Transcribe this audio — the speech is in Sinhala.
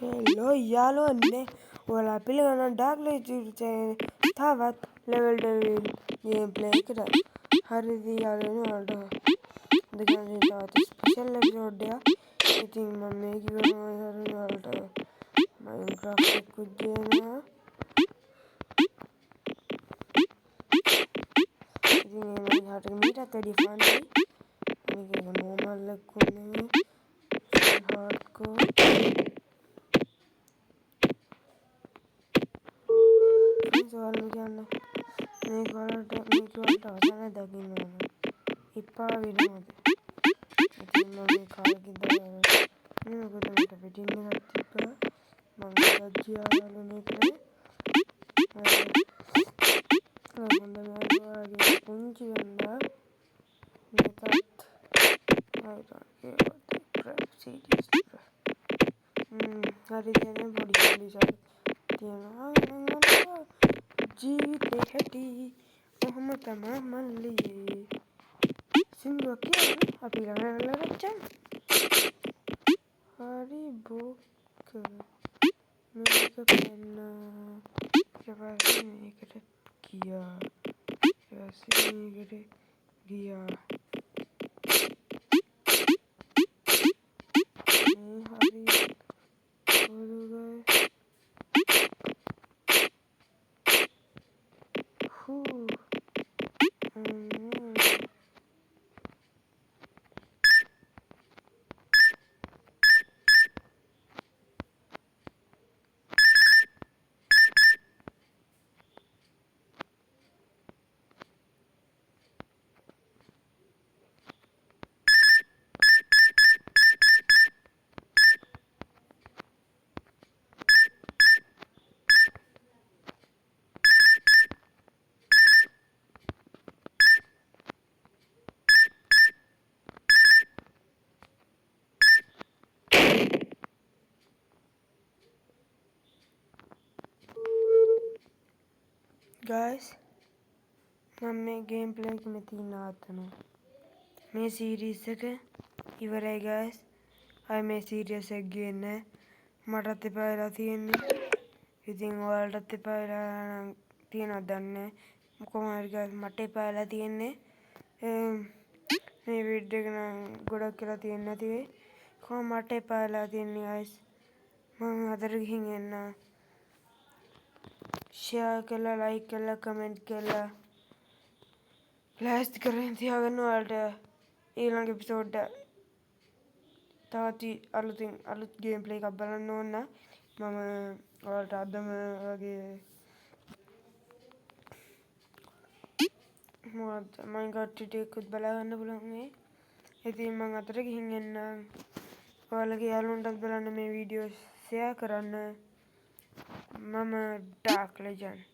Hello යාළුවනේ ඔයාලා පිළිගන්න ඩාර්ක් YouTube channel තවත් level devil gameplay එකට. හරිද යාළුවනේ ඔයාලට දෙකෙන් තවත් ස්පෙෂල් එපිසෝඩ් එකක්. ඉතින් මම මේක කරනවා ඔයාලට Minecraft එකකුත් දෙනවා. ඉතින් මේ හරියට මීටත් වැඩි ෆන්යි. මේක normal එකකුත් නෙමෙයි. hardcore soalnya මේක වලට අවසානය දකින්න ඕන. එපා වෙනවද? ඉතින් මම මේ කාලෙකින් දාලා මොකද මට පිටින් එකක් තිබ්බා. මම ගජ්ජියාලුනේ කරේ. හොඳ වගේ පුංචි වෙනවා. මේකත් හරි දැන් පොඩි පොලිසක් තියෙනවා. ජීවිතේ හැටි කොහොම තමයි මල්ලියේ සිංහල කියන්නේ අපි ළඟ රච්චන් හරි බොක මේක පෙන්න මේකට ගියා මේකට ගියා හරි guys මම මේ ගේම් ප්ලේ එක මෙතන නවත්තනවා. මේ සීරීස් එක ඉවරයි guys. ආයි මේ සීරීස් එක ගේන්නේ මටත් එපා වෙලා තියෙන්නේ. ඉතින් ඔයාලටත් එපා වෙලා තියෙනවද දන්නේ කොහොම හරි guys මට එපා වෙලා තියෙන්නේ. මේ වීඩියෝ එක නම් ගොඩක් කියලා තියෙන්නේ නැති වෙයි. කොහොම මට එපා වෙලා තියෙන්නේ guys. මම අතට ගිහින් එන්න. share කරලා like කරලා comment කරලා ලෑස්ති කරගෙන තියාගන්න ඔයාලට ඊළඟ එපිසෝඩ් තවත් අලුත් ගේම් ප්ලේ එකක් බලන්න ඕන නම් මම ඔයාලට අදම වගේ මොකක්ද Minecraft ටිකකුත් බලා ගන්න පුළුවන් මේ. ඉතින් මම අතට ගිහින් එන්නම්. ඔයාලගේ යාළුවන්ටත් බලන්න මේ වීඩියෝ share කරන්න. මම ඩාර්ක් ලෙජන්ඩ්